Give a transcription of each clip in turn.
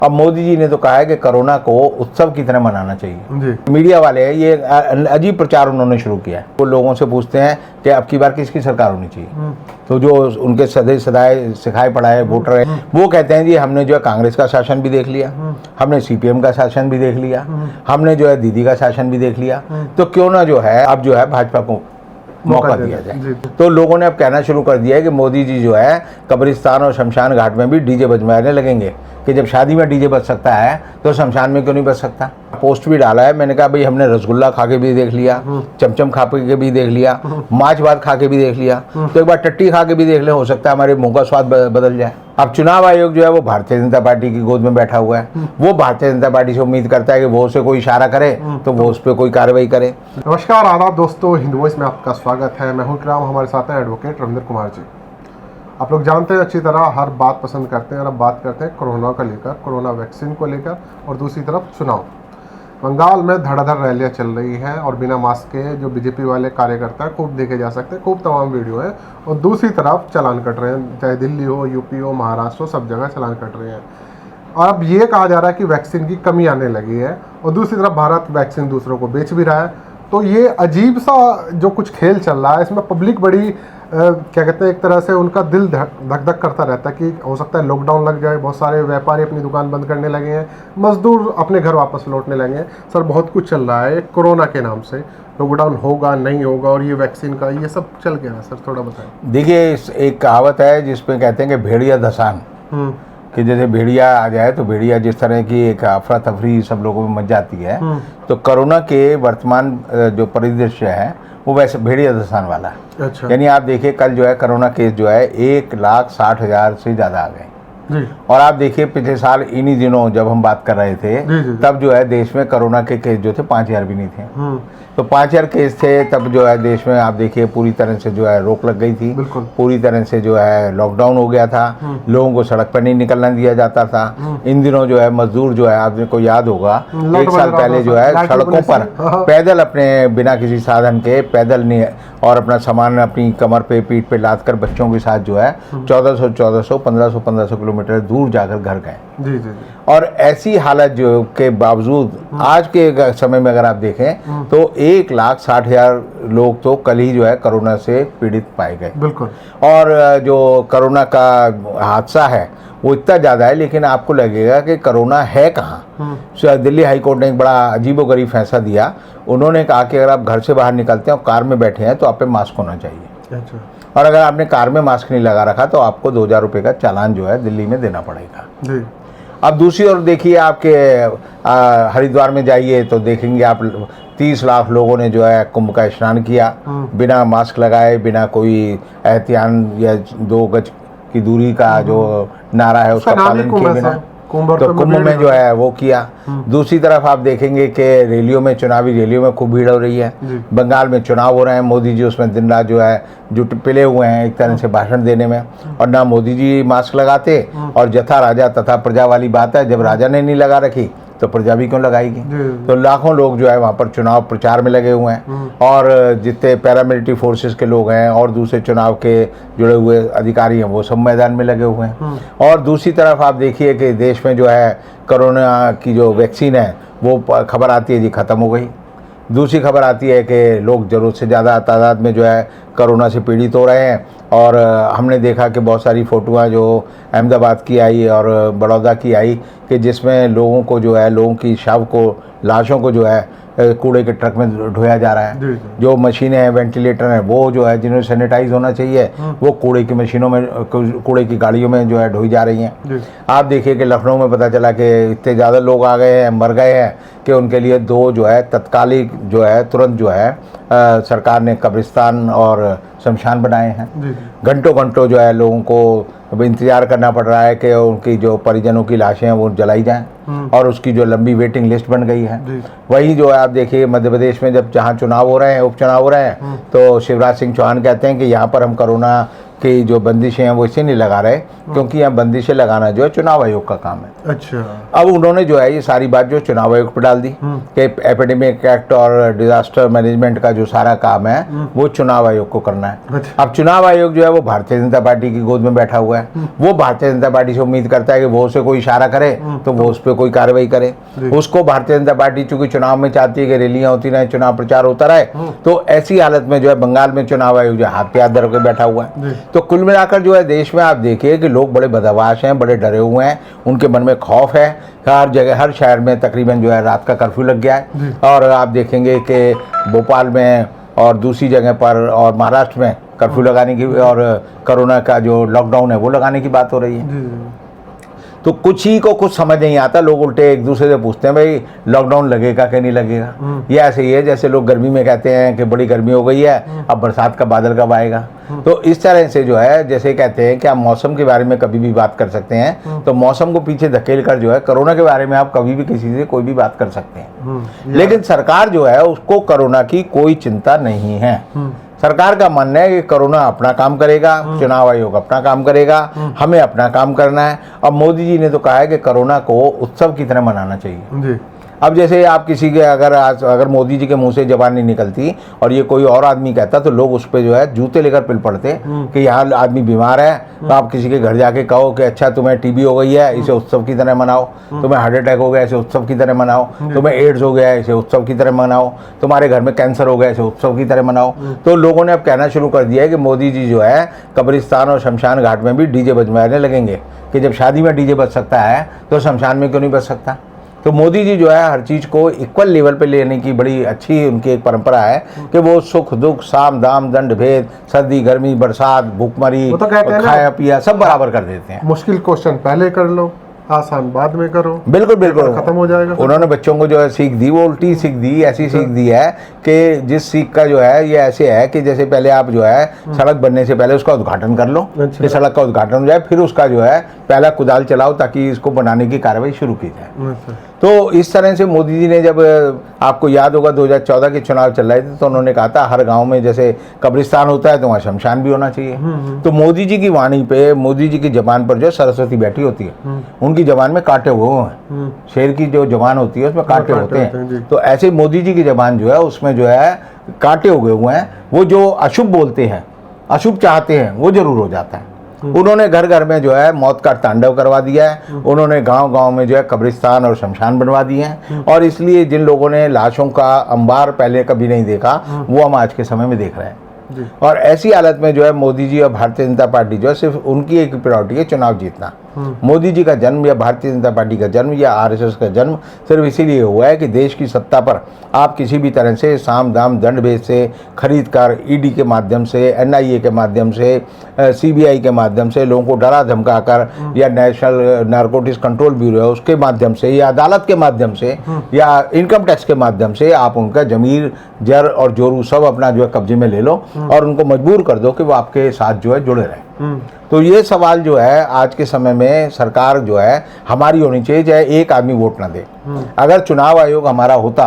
अब मोदी जी ने तो कहा है कि कोरोना को उत्सव की तरह मनाना चाहिए जी। मीडिया वाले हैं, ये अजीब प्रचार उन्होंने शुरू किया है। वो लोगों से पूछते हैं कि अब की बार किसकी सरकार होनी चाहिए, तो जो उनके सदैव सदाए सिखाए पढ़ाए वोटर है वो कहते हैं जी हमने जो है कांग्रेस का शासन भी देख लिया, हमने सीपीएम का शासन भी देख लिया, हमने जो है दीदी का शासन भी देख लिया, तो क्यों ना जो है अब जो है भाजपा को मौका दिया जाए। तो लोगों ने अब कहना शुरू कर दिया है कि मोदी जी जो है कब्रिस्तान और शमशान घाट में भी डीजे बजवाने लगेंगे कि जब शादी में डीजे बज सकता है तो शमशान में क्यों नहीं बज सकता। पोस्ट भी डाला है, मैंने कहा भाई हमने रसगुल्ला खा के भी देख लिया, चमचम खा के भी देख लिया, माछ भात खा के भी देख लिया, तो एक बार टट्टी खा के भी देख ले, हो सकता है हमारे मुंह का स्वाद बदल जाए। अब चुनाव आयोग जो है वो भारतीय जनता पार्टी की गोद में बैठा हुआ है, वो भारतीय जनता पार्टी से उम्मीद करता है कि वो उसे कोई इशारा करे तो वो उस पर कोई कार्रवाई करे। नमस्कार आदाब दोस्तों, हिंद वॉइस में आपका स्वागत है। मैं हूं इकराम, हमारे साथ हैं एडवोकेट रविंद्र कुमार जी। आप लोग जानते हैं अच्छी तरह, हर बात पसंद करते हैं और अब बात करते हैं कोरोना को लेकर, कोरोना वैक्सीन को लेकर, और दूसरी तरफ चुनाव। बंगाल में धड़ाधड़ रैलियाँ चल रही हैं और बिना मास्क के जो बीजेपी वाले कार्यकर्ता हैं खूब देखे जा सकते हैं, खूब तमाम वीडियो हैं, और दूसरी तरफ चालान कट रहे हैं, चाहे दिल्ली हो, यूपी हो, महाराष्ट्र हो, सब जगह चालान कट रहे हैं। और अब ये कहा जा रहा है कि वैक्सीन की कमी आने लगी है, और दूसरी तरफ भारत वैक्सीन दूसरों को बेच भी रहा है। तो ये अजीब सा जो कुछ खेल चल रहा है, इसमें पब्लिक बड़ी क्या कहते हैं, एक तरह से उनका दिल धक धक करता रहता है कि हो सकता है लॉकडाउन लग जाए, बहुत सारे व्यापारी अपनी दुकान बंद करने लगे हैं, मजदूर अपने घर वापस लौटने लगे हैं। सर बहुत कुछ चल रहा है कोरोना के नाम से, लॉकडाउन होगा नहीं होगा, और ये वैक्सीन का ये सब चल गया है। सर थोड़ा बताएं। देखिए एक कहावत है जिसमें कहते हैं कि भेड़िया धसान, कि जैसे भेड़िया आ जाए तो भेड़िया जिस तरह की एक अफरा तफरी सब लोगों में मच जाती है, तो कोरोना के वर्तमान जो परिदृश्य है वो वैसे भेड़िया धसान वाला है। अच्छा। यानी आप देखिए कल जो है कोरोना केस जो है 1,60,000 से ज़्यादा आ गए जी। और आप देखिए पिछले साल इन्हीं दिनों जब हम बात कर रहे थे जी। तब जो है देश में कोरोना के केस जो थे 5,000 भी नहीं थे। तो 5,000 केस थे तब जो है देश में आप देखिए पूरी तरह से जो है रोक लग गई थी, पूरी तरह से जो है लॉकडाउन हो गया था, लोगों को सड़क पर नहीं निकलना दिया जाता था। इन दिनों जो है मजदूर जो है आपको याद होगा 1 साल पहले जो है सड़कों पर पैदल अपने बिना किसी साधन के पैदल नहीं और अपना सामान अपनी कमर पे पीठ पे लाद कर बच्चों के साथ जो है 1400 1500 किलोमीटर दूर जाकर घर गए। जी जी। और ऐसी हालत जो के बावजूद आज के समय में अगर आप देखें तो 1,60,000 लोग तो कल ही जो है कोरोना से पीड़ित पाए गए। बिल्कुल। और जो कोरोना का हादसा है वो इतना ज़्यादा है, लेकिन आपको लगेगा कि कोरोना है कहाँ। दिल्ली हाई कोर्ट ने एक बड़ा अजीबोगरीब फैसला दिया। उन्होंने कहा कि अगर आप घर से बाहर निकलते हैं और कार में बैठे हैं तो आप पे मास्क होना चाहिए। अच्छा। और अगर आपने कार में मास्क नहीं लगा रखा तो आपको 2,000 रुपये का चालान जो है दिल्ली में देना पड़ेगा। जी। अब दूसरी ओर देखिए आपके हरिद्वार में जाइए तो देखेंगे आप 30 लाख लोगों ने जो है कुंभ का स्नान किया बिना मास्क लगाए, बिना कोई एहतियात या 2 गज की दूरी का जो नारा है उसका पालन किए बिना तो कुंभ में जो है वो किया। दूसरी तरफ आप देखेंगे कि रैलियों में, चुनावी रैलियों में खूब भीड़ हो रही है। बंगाल में चुनाव हो रहे हैं, मोदी जी उसमें दिन रात जो है जुट पिले हुए हैं एक तरह से भाषण देने में, और ना मोदी जी मास्क लगाते, और जथा राजा तथा प्रजा वाली बात है, जब राजा ने नहीं लगा रखी तो प्रजा भी क्यों लगाएगी। तो लाखों लोग जो है वहाँ पर चुनाव प्रचार में लगे हुए हैं, और जितने पैरामिलिट्री फोर्सेस के लोग हैं और दूसरे चुनाव के जुड़े हुए अधिकारी हैं वो सब मैदान में लगे हुए हैं। और दूसरी तरफ आप देखिए कि देश में जो है कोरोना की जो वैक्सीन है वो खबर आती है जी ख़त्म हो गई। दूसरी खबर आती है कि लोग ज़रूरत से ज़्यादा तादाद में जो है कोरोना से पीड़ित हो रहे हैं। और हमने देखा कि बहुत सारी फ़ोटोआँ जो अहमदाबाद की आई और बड़ौदा की आई कि जिसमें लोगों को जो है, लोगों की शव को, लाशों को जो है कूड़े के ट्रक में ढोया जा रहा है। जो मशीनें हैं, वेंटिलेटर हैं, वो जो है जिन्हें सैनिटाइज होना चाहिए वो कूड़े की मशीनों में, कूड़े की गाड़ियों में जो है ढोई जा रही हैं। आप देखिए कि लखनऊ में पता चला कि इतने ज़्यादा लोग आ गए हैं, मर गए हैं कि उनके लिए 2 जो है तत्कालिक जो है तुरंत जो है सरकार ने कब्रिस्तान और शमशान बनाए हैं। घंटों घंटों जो है लोगों को अब इंतज़ार करना पड़ रहा है कि उनकी जो परिजनों की लाशें हैं वो जलाई जाएं, और उसकी जो लंबी वेटिंग लिस्ट बन गई है। वही जो है आप देखिए मध्य प्रदेश में जब जहाँ चुनाव हो रहे हैं, उपचुनाव हो रहे हैं, तो शिवराज सिंह चौहान कहते हैं कि यहाँ पर हम कोरोना कि जो बंदिशें हैं वो इससे नहीं लगा रहे, क्योंकि यहाँ बंदिशें लगाना जो है चुनाव आयोग का काम है। अच्छा। अब उन्होंने जो है ये सारी बात जो चुनाव आयोग पर डाल दी कि एपिडेमिक एक्ट और डिजास्टर मैनेजमेंट का जो सारा काम है वो चुनाव आयोग को करना है। अच्छा। अब चुनाव आयोग जो है वो भारतीय जनता पार्टी की गोद में बैठा हुआ है, वो भारतीय जनता पार्टी से उम्मीद करता है कि वो उसे कोई इशारा करे तो वो उस पर कोई कार्रवाई करे। उसको भारतीय जनता पार्टी चूंकि चुनाव में चाहती है कि रैलियां होती रहे, चुनाव प्रचार होता रहे, तो ऐसी हालत में जो है बंगाल में चुनाव आयोग जो हाथ पे हाथ धर के बैठा हुआ है। तो कुल मिलाकर जो है देश में आप देखिए कि लोग बड़े बदहवास हैं, बड़े डरे हुए हैं, उनके मन में खौफ है। हर जगह हर शहर में तकरीबन जो है रात का कर्फ्यू लग गया है, और आप देखेंगे कि भोपाल में और दूसरी जगह पर और महाराष्ट्र में कर्फ्यू लगाने की और कोरोना का जो लॉकडाउन है वो लगाने की बात हो रही है। तो कुछ ही को कुछ समझ नहीं आता, लोग उल्टे एक दूसरे से पूछते हैं भाई लॉकडाउन लगेगा कि नहीं लगेगा। ये ऐसे ही है जैसे लोग गर्मी में कहते हैं कि बड़ी गर्मी हो गई है, अब बरसात का बादल कब आएगा। तो इस तरह से जो है जैसे कहते हैं कि आप मौसम के बारे में कभी भी बात कर सकते हैं, तो मौसम को पीछे धकेल कर जो है कोरोना के बारे में आप कभी भी किसी से कोई भी बात कर सकते हैं। लेकिन सरकार जो है उसको कोरोना की कोई चिंता नहीं है। सरकार का मानना है कि कोरोना अपना काम करेगा, चुनाव आयोग अपना काम करेगा, हमें अपना काम करना है। अब मोदी जी ने तो कहा है कि कोरोना को उत्सव की तरह मनाना चाहिए जी। अब जैसे आप किसी के अगर मोदी जी के मुंह से जबान नहीं निकलती और ये कोई और आदमी कहता तो लोग उस पर जो है जूते लेकर पिल पड़ते कि यहाँ आदमी बीमार है, तो आप किसी के घर जाके कहो कि अच्छा तुम्हें टीबी हो गई है, इसे उत्सव की तरह मनाओ, तुम्हें हार्ट अटैक हो गया इसे उत्सव की तरह मनाओ, तुम्हें एड्स हो गया है इसे उत्सव की तरह मनाओ, तुम्हारे घर में कैंसर हो गया इसे उत्सव की तरह मनाओ। तो लोगों ने अब कहना शुरू कर दिया है कि मोदी जी जो है कब्रिस्तान और शमशान घाट में भी डीजे बजवाने लगेंगे कि जब शादी में डीजे बज सकता है तो शमशान में क्यों नहीं बज सकता। तो मोदी जी जो है हर चीज़ को इक्वल लेवल पे लेने की बड़ी अच्छी उनकी एक परंपरा है कि वो सुख दुख साम दाम दंड भेद सर्दी गर्मी बरसात भूखमरी तो खाया पिया सब बराबर कर देते हैं। मुश्किल क्वेश्चन पहले कर लो, आसान बाद में करो, बिल्कुल बिल्कुल खत्म हो जाएगा। उन्होंने बच्चों को जो है सीख दी, वो उल्टी सीख दी, ऐसी सीख दी है कि जिस सीख का जो है ये ऐसे है कि जैसे पहले आप जो है सड़क बनने से पहले उसका उद्घाटन कर लो, कि सड़क का उद्घाटन हो जाए, फिर उसका जो है पहला कुदाल चलाओ ताकि इसको बनाने की कार्रवाई शुरू की जाए। तो इस तरह से मोदी जी ने जब आपको याद होगा 2014 के चुनाव चल रहे थे तो उन्होंने कहा था हर गांव में जैसे कब्रिस्तान होता है तो वहाँ शमशान भी होना चाहिए। तो मोदी जी की वाणी पे, मोदी जी की जबान पर जो सरस्वती बैठी होती है, उनकी जबान में कांटे हुए हैं, शेर की जो जबान होती है उसमें कांटे होते हैं। तो ऐसे मोदी जी की जबान जो है उसमें जो है कांटे उगे हुए हैं। वो जो अशुभ बोलते हैं, अशुभ चाहते हैं, वो जरूर हो जाता है। उन्होंने घर घर में जो है मौत का तांडव करवा दिया है, उन्होंने गांव गांव में जो है कब्रिस्तान और शमशान बनवा दिए हैं, और इसलिए जिन लोगों ने लाशों का अंबार पहले कभी नहीं देखा वो हम आज के समय में देख रहे हैं। और ऐसी हालत में जो है मोदी जी और भारतीय जनता पार्टी जो है सिर्फ उनकी एक प्रायोरिटी है चुनाव जीतना। मोदी जी का जन्म या भारतीय जनता पार्टी का जन्म या आरएसएस का जन्म सिर्फ इसीलिए हुआ है कि देश की सत्ता पर आप किसी भी तरह से साम दाम दंड भेद से खरीद कर ईडी के माध्यम से, एनआईए के माध्यम से, सीबीआई के माध्यम से लोगों को डरा धमका कर, या नेशनल नारकोटिक्स कंट्रोल ब्यूरो है उसके माध्यम से, या अदालत के माध्यम से, या इनकम टैक्स के माध्यम से आप उनका जमीर जर और जोरू सब अपना जो है कब्जे में ले लो और उनको मजबूर कर दो कि वो आपके साथ जो है जुड़े रहें। तो ये सवाल जो है आज के समय में सरकार जो है हमारी होनी चाहिए, चाहे एक आदमी वोट ना दे। अगर चुनाव आयोग हमारा होता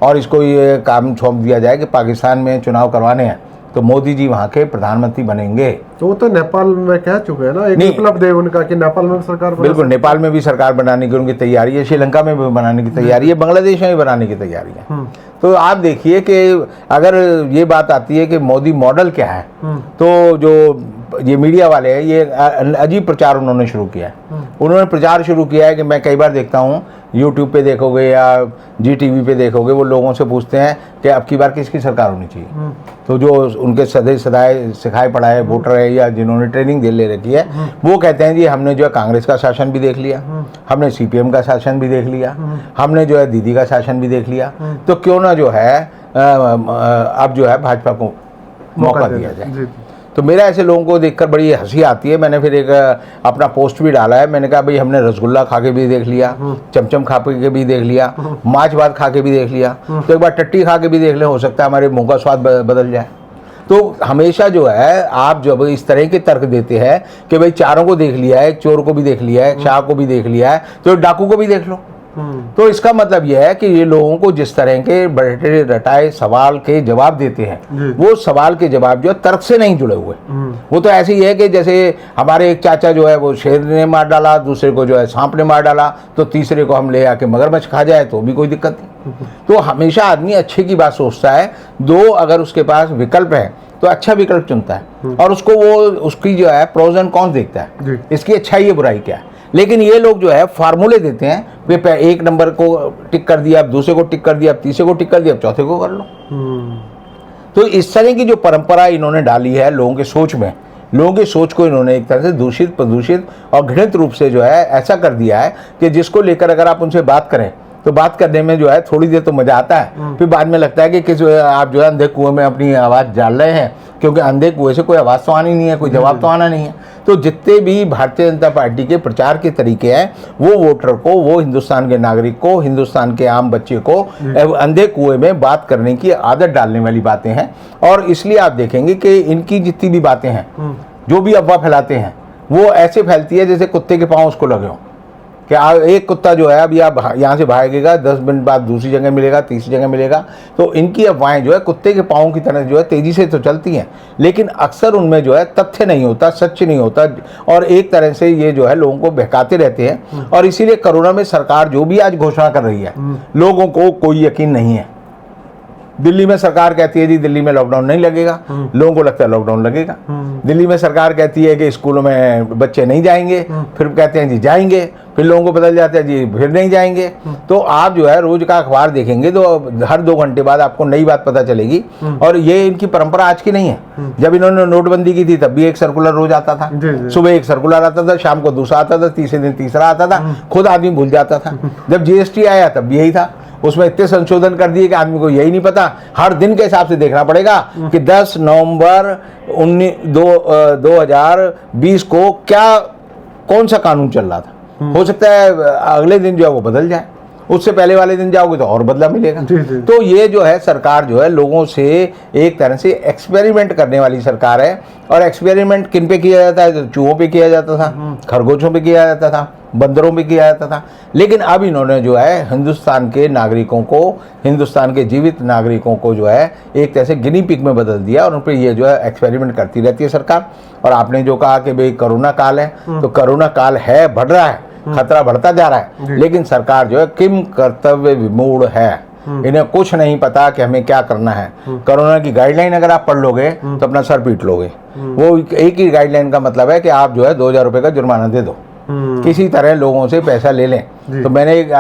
और इसको ये काम सौंप दिया जाए कि पाकिस्तान में चुनाव करवाने हैं तो मोदी जी वहाँ के प्रधानमंत्री बनेंगे। तो वो तो नेपाल में कह चुके हैं ना, एक उपलब्ध है उनका कि नेपाल में भी सरकार बना। बिल्कुल, नेपाल में भी सरकार बनाने की उनकी तैयारी है, श्रीलंका में भी बनाने की तैयारी है, बांग्लादेश में भी बनाने की तैयारी है। तो आप देखिए कि अगर ये बात आती है कि मोदी मॉडल क्या है, तो जो ये मीडिया वाले हैं ये अजीब प्रचार उन्होंने शुरू किया है। उन्होंने प्रचार शुरू किया है कि मैं कई बार देखता हूँ यूट्यूब पे देखोगे या जी टीवी पे देखोगे, वो लोगों से पूछते हैं कि अब की बार किसकी सरकार होनी चाहिए। तो जो उनके सदाए सिखाए पढ़ाए वोटर है या जिन्होंने ट्रेनिंग ले रखी है वो कहते हैं जी हमने जो है कांग्रेस का शासन भी देख लिया, हमने सीपीएम का शासन भी देख लिया, हमने जो है दीदी का शासन भी देख लिया, तो क्यों ना जो है अब जो है भाजपा को मौका दिया जाए। तो मेरा ऐसे लोगों को देखकर बड़ी हंसी आती है। मैंने फिर एक अपना पोस्ट भी डाला है, मैंने कहा भाई हमने रसगुल्ला खा के भी देख लिया, चमचम खा के भी देख लिया, माछ भात खा के भी देख लिया, तो एक बार टट्टी खा के भी देख ले, हो सकता है हमारे मुंह का स्वाद बदल जाए। तो हमेशा जो है आप जब इस तरह के तर्क देते हैं कि भाई चारों को देख लिया है, एक चोर को भी देख लिया है, एक शाह को भी देख लिया है, तो डाकू को भी देख लो। तो इसका मतलब यह है कि ये लोगों को जिस तरह के बड़े रटाए सवाल के जवाब देते हैं, वो सवाल के जवाब जो है तर्क से नहीं जुड़े हुए। वो तो ऐसे ही है कि जैसे हमारे एक चाचा जो है वो शेर ने मार डाला, दूसरे को जो है सांप ने मार डाला, तो तीसरे को हम ले आके मगरमच्छ खा जाए तो भी कोई दिक्कत नहीं। तो हमेशा आदमी अच्छे की बात सोचता है, दो अगर उसके पास विकल्प है तो अच्छा विकल्प चुनता है, और उसको वो उसकी जो है प्रोज एंड कॉन्स देखता है, इसकी अच्छाई है बुराई क्या है। लेकिन ये लोग जो है फार्मूले देते हैं, वे एक नंबर को टिक कर दिया, अब दूसरे को टिक कर दिया, अब तीसरे को टिक कर दिया, अब चौथे को कर लो। तो इस तरह की जो परंपरा इन्होंने डाली है लोगों के सोच में, लोगों की सोच को इन्होंने एक तरह से दूषित प्रदूषित और घृणित रूप से जो है ऐसा कर दिया है कि जिसको लेकर अगर आप उनसे बात करें तो बात करने में जो है थोड़ी देर तो मजा आता है, फिर बाद में लगता है कि किस आप जो है अंधे कुएं में अपनी आवाज़ डाल रहे हैं, क्योंकि अंधे कुएं से कोई आवाज़ तो आनी नहीं है, कोई जवाब तो आना नहीं है। तो जितने भी भारतीय जनता पार्टी के प्रचार के तरीके हैं, वो वोटर को, वो हिंदुस्तान के नागरिक को, हिंदुस्तान के आम बच्चे को अंधे कुएं में बात करने की आदत डालने वाली बातें हैं। और इसलिए आप देखेंगे कि इनकी जितनी भी बातें हैं, जो भी अफवाह फैलाते हैं, वो ऐसे फैलती है जैसे कुत्ते के पाँव उसको लगे हों, कि एक कुत्ता जो है अभी आप यहाँ से भागेगा, 10 मिनट बाद दूसरी जगह मिलेगा, तीसरी जगह मिलेगा। तो इनकी अफवाहें जो है कुत्ते के पाँव की तरह जो है तेज़ी से तो चलती हैं, लेकिन अक्सर उनमें जो है तथ्य नहीं होता, सच नहीं होता, और एक तरह से ये जो है लोगों को बहकाते रहते हैं। और इसीलिए कोरोना में सरकार जो भी आज घोषणा कर रही है, लोगों को कोई यकीन नहीं है। दिल्ली में सरकार कहती है जी दिल्ली में लॉकडाउन नहीं लगेगा, लोगों को लगता है लॉकडाउन लगेगा। दिल्ली में सरकार कहती है कि स्कूलों में बच्चे नहीं जाएंगे, फिर कहते हैं जी जाएंगे, फिर लोगों को बदल जाता है जी फिर नहीं जाएंगे। तो आप जो है रोज का अखबार देखेंगे तो हर 2 घंटे बाद आपको नई बात पता चलेगी। और ये इनकी परंपरा आज की नहीं है। जब इन्होंने नोटबंदी की थी तब भी एक सर्कुलर रोज आता था, सुबह एक सर्कुलर आता था, शाम को दूसरा आता था, तीसरे दिन तीसरा आता था, खुद आदमी भूल जाता था। जब जीएसटी आया तब भी यही था, उसमें इतने संशोधन कर दिए कि आदमी को यही नहीं पता, हर दिन के हिसाब से देखना पड़ेगा कि 10 नवंबर 2020 को क्या कौन सा कानून चल रहा था। हो सकता है अगले दिन जो है वो बदल जाए, उससे पहले वाले दिन जाओगे तो और बदला मिलेगा। तो ये जो है सरकार जो है लोगों से एक तरह से एक्सपेरिमेंट करने वाली सरकार है। और एक्सपेरिमेंट किन पे किया जाता है? चूहों पे किया जाता था, खरगोशों पे किया जाता था, बंदरों पे किया जाता था। लेकिन अब इन्होंने जो है हिंदुस्तान के नागरिकों को, हिंदुस्तान के जीवित नागरिकों को जो है एक तरह से गिनी पिग में बदल दिया, और उन पर ये जो है एक्सपेरिमेंट करती रहती है सरकार। और आपने जो कहा कि भाई कोरोना काल है, तो कोरोना काल है, बढ़ रहा है, खतरा बढ़ता जा रहा है, लेकिन सरकार जो है किम कर्तव्य विमूढ़ है। इन्हें कुछ नहीं पता कि हमें क्या करना है। कोरोना की गाइडलाइन अगर आप पढ़ लोगे तो अपना सर पीट लोगे। वो एक ही गाइडलाइन का मतलब है कि आप जो है 2000 रुपये का जुर्माना दे दो, किसी तरह लोगों से पैसा ले लें। तो मैंने एक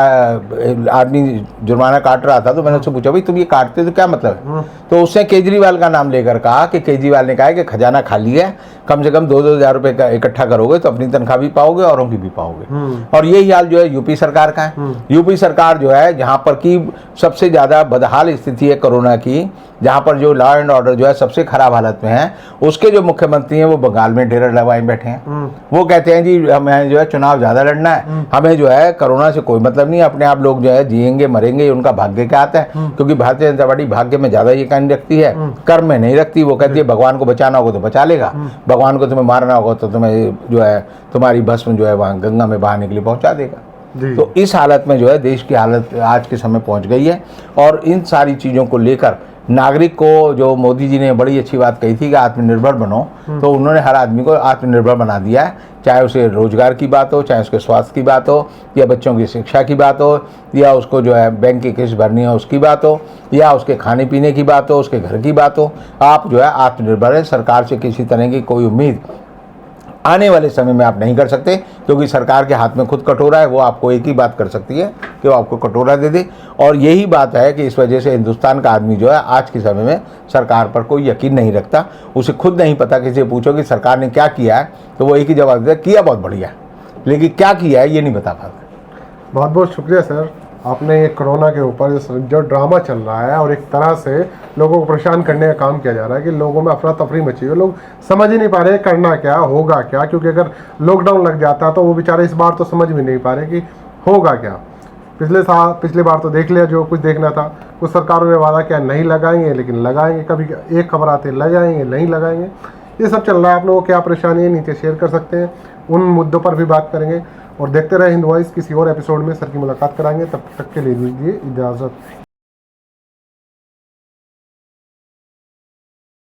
आदमी जुर्माना काट रहा था, तो मैंने उससे पूछा भाई तुम ये काटते तो क्या मतलब है? तो उसने केजरीवाल का नाम लेकर कहा कि केजरीवाल ने कहा है कि खजाना खाली है, कम से कम 2-2 हज़ार रुपये का इकट्ठा करोगे तो अपनी तनख्वाह भी पाओगे, औरों की भी पाओगे। और यही हाल जो है यूपी सरकार का है। यूपी सरकार जो है जहाँ पर की सबसे ज़्यादा बदहाल स्थिति है कोरोना की, जहाँ पर जो लॉ एंड ऑर्डर जो है सबसे खराब हालत में है, उसके जो मुख्यमंत्री हैं वो बंगाल में डेरा लगाए बैठे हैं। वो कहते हैं जी हमें जो है चुनाव ज़्यादा लड़ना है, हमें जो है कोरोना से कोई मतलब नहीं, अपने आप लोग जो है जिएंगे मरेंगे, उनका भाग्य क्या आता है। क्योंकि भारतीय जनता पार्टी भाग्य में ज़्यादा यकीन रखती है, कर्म में नहीं रखती। वो कहती है भगवान को बचाना होगा तो बचा लेगा, भगवान को तुम्हें मारना होगा तो तुम्हें जो है तुम्हारी भस्म जो है वहाँ गंगा में बहाने के लिए पहुँचा देगा। तो इस हालत में जो है देश की हालत आज के समय पहुँच गई है। और इन सारी चीज़ों को लेकर नागरिक को, जो मोदी जी ने बड़ी अच्छी बात कही थी कि आत्मनिर्भर बनो, तो उन्होंने हर आदमी को आत्मनिर्भर बना दिया है। चाहे उसे रोजगार की बात हो, चाहे उसके स्वास्थ्य की बात हो, या बच्चों की शिक्षा की बात हो, या उसको जो है बैंक की किस्त भरनी है उसकी बात हो, या उसके खाने पीने की बात हो, उसके घर की बात हो। आप जो है आत्मनिर्भर है। सरकार से किसी तरह की कोई उम्मीद आने वाले समय में आप नहीं कर सकते, क्योंकि सरकार के हाथ में खुद कटोरा है। वो आपको एक ही बात कर सकती है कि वो आपको कटोरा दे दे। और यही बात है कि इस वजह से हिंदुस्तान का आदमी जो है आज के समय में सरकार पर कोई यकीन नहीं रखता। उसे खुद नहीं पता, किसी से पूछो कि सरकार ने क्या किया है तो वो एक ही जवाब देता है, किया बहुत बढ़िया, लेकिन क्या किया है ये नहीं बता पाता। बहुत बहुत शुक्रिया सर, आपने ये कोरोना के ऊपर जो ड्रामा चल रहा है और एक तरह से लोगों को परेशान करने का काम किया जा रहा है कि लोगों में अफरा तफरी मची है, लोग समझ ही नहीं पा रहे करना क्या, होगा क्या। क्योंकि अगर लॉकडाउन लग जाता तो वो बेचारे इस बार तो समझ भी नहीं पा रहे कि होगा क्या। पिछले बार तो देख लिया जो कुछ देखना था। कुछ सरकारों ने वादा किया नहीं लगाएंगे, लेकिन लगाएंगे। कभी एक खबर आती है लगाएंगे नहीं लगाएंगे। ये सब चल रहा है। आप लोगों को क्या परेशानी है नीचे शेयर कर सकते हैं, उन मुद्दों पर भी बात करेंगे। और देखते रहे हिंद वॉइस। किसी और एपिसोड में सर की मुलाकात कराएंगे, तब तक के लिए लीजिए इजाज़त।